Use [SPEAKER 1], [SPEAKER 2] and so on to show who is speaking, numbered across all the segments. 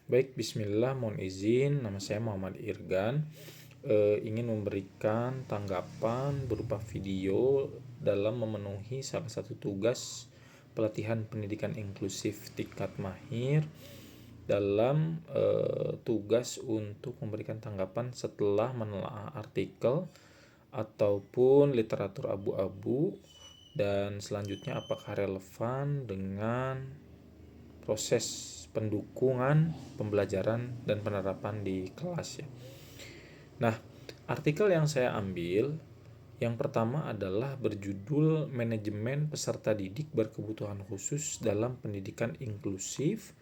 [SPEAKER 1] Baik, bismillah, mohon izin, nama saya Muhammad Irgan. Ingin memberikan tanggapan berupa video dalam memenuhi salah satu tugas pelatihan pendidikan inklusif tingkat mahir dalam tugas untuk memberikan tanggapan setelah menelaah artikel ataupun literatur abu-abu dan selanjutnya apakah relevan dengan proses pendukungan pembelajaran dan penerapan di kelas ya. Nah, artikel yang saya ambil yang pertama adalah berjudul Manajemen Peserta Didik Berkebutuhan Khusus dalam Pendidikan Inklusif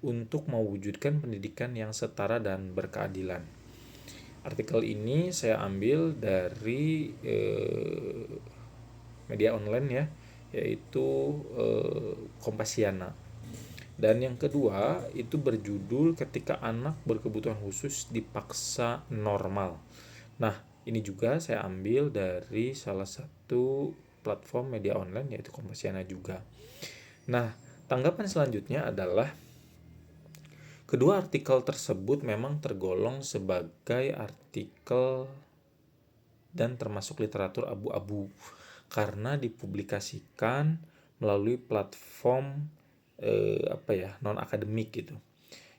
[SPEAKER 1] untuk Mewujudkan Pendidikan yang Setara dan Berkeadilan. Artikel ini saya ambil dari media online ya, yaitu Kompasiana. Dan yang kedua itu berjudul Ketika Anak Berkebutuhan Khusus Dipaksa Normal. Nah, ini juga saya ambil dari salah satu platform media online yaitu Kompasiana juga. Nah, tanggapan selanjutnya adalah kedua artikel tersebut memang tergolong sebagai artikel dan termasuk literatur abu-abu karena dipublikasikan melalui platform non akademik gitu,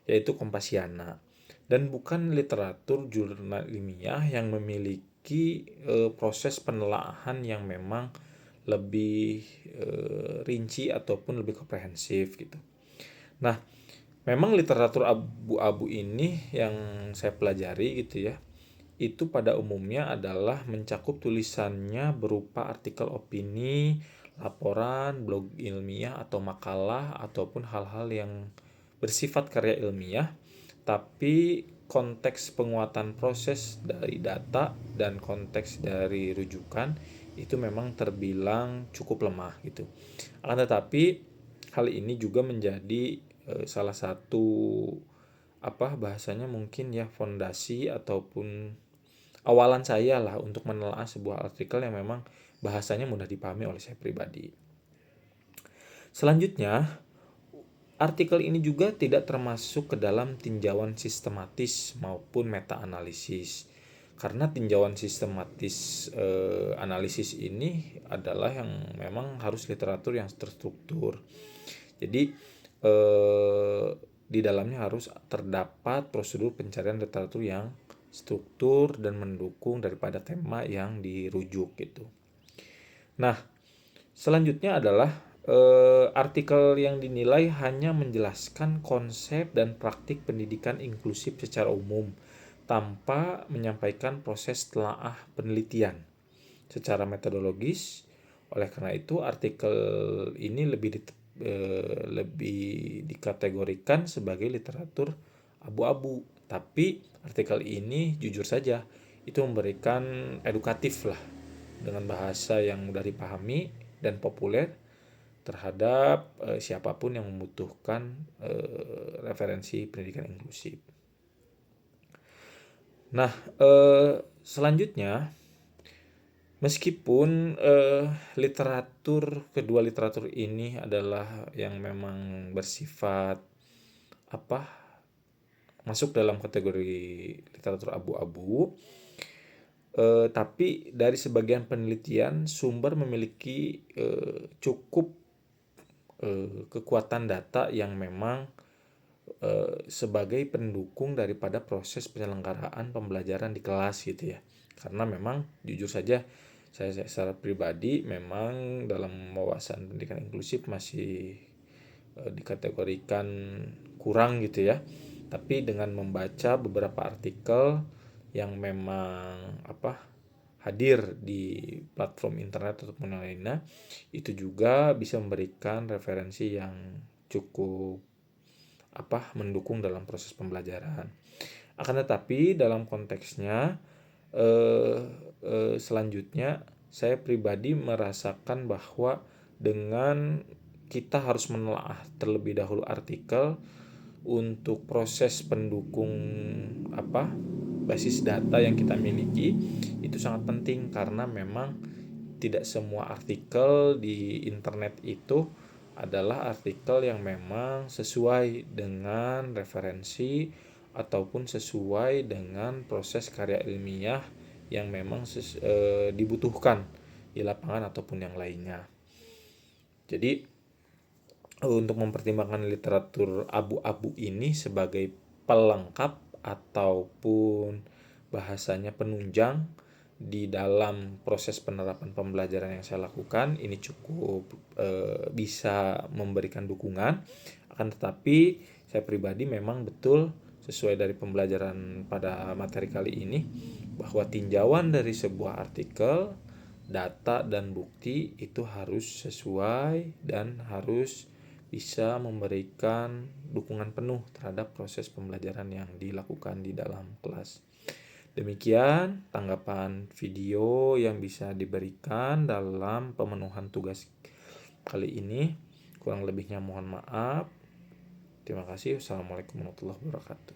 [SPEAKER 1] yaitu Kompasiana, dan bukan literatur jurnal ilmiah yang memiliki proses penelaahan yang memang lebih rinci ataupun lebih komprehensif gitu. Nah, memang literatur abu-abu ini yang saya pelajari gitu ya, itu pada umumnya adalah mencakup tulisannya berupa artikel opini, laporan, blog ilmiah atau makalah ataupun hal-hal yang bersifat karya ilmiah, tapi konteks penguatan proses dari data dan konteks dari rujukan itu memang terbilang cukup lemah gitu. Akan tetapi hal ini juga menjadi salah satu bahasanya mungkin ya fondasi ataupun awalan saya lah untuk menelaah sebuah artikel yang memang bahasanya mudah dipahami oleh saya pribadi. Selanjutnya, artikel ini juga tidak termasuk ke dalam tinjauan sistematis maupun meta-analisis. Karena tinjauan sistematis analisis ini adalah yang memang harus literatur yang terstruktur. Jadi di dalamnya harus terdapat prosedur pencarian literatur yang struktur dan mendukung daripada tema yang dirujuk gitu. Nah, selanjutnya adalah artikel yang dinilai hanya menjelaskan konsep dan praktik pendidikan inklusif secara umum tanpa menyampaikan proses telaah penelitian secara metodologis. Oleh karena itu, artikel ini lebih dikategorikan sebagai literatur abu-abu. Tapi artikel ini jujur saja itu memberikan edukatif lah dengan bahasa yang mudah dipahami dan populer terhadap siapapun yang membutuhkan referensi pendidikan inklusif. Nah, selanjutnya meskipun kedua literatur ini adalah yang memang bersifat masuk dalam kategori literatur abu-abu, tapi dari sebagian penelitian sumber memiliki cukup kekuatan data yang memang sebagai pendukung daripada proses penyelenggaraan pembelajaran di kelas gitu ya. Karena memang jujur saja saya secara pribadi memang dalam wawasan pendidikan inklusif masih dikategorikan kurang gitu ya. Tapi dengan membaca beberapa artikel yang memang hadir di platform internet ataupun lainnya, itu juga bisa memberikan referensi yang cukup mendukung dalam proses pembelajaran. Akan tetapi dalam konteksnya selanjutnya saya pribadi merasakan bahwa dengan kita harus menelaah terlebih dahulu artikel untuk proses pendukung basis data yang kita miliki itu sangat penting karena memang tidak semua artikel di internet itu adalah artikel yang memang sesuai dengan referensi ataupun sesuai dengan proses karya ilmiah yang memang dibutuhkan di lapangan ataupun yang lainnya. Jadi untuk mempertimbangkan literatur abu-abu ini sebagai pelengkap ataupun bahasanya penunjang di dalam proses penerapan pembelajaran yang saya lakukan, ini cukup bisa memberikan dukungan. Akan tetapi saya pribadi memang betul sesuai dari pembelajaran pada materi kali ini bahwa tinjauan dari sebuah artikel, data dan bukti itu harus sesuai dan harus bisa memberikan dukungan penuh terhadap proses pembelajaran yang dilakukan di dalam kelas. Demikian tanggapan video yang bisa diberikan dalam pemenuhan tugas kali ini. Kurang lebihnya mohon maaf. Terima kasih. Wassalamualaikum warahmatullahi wabarakatuh.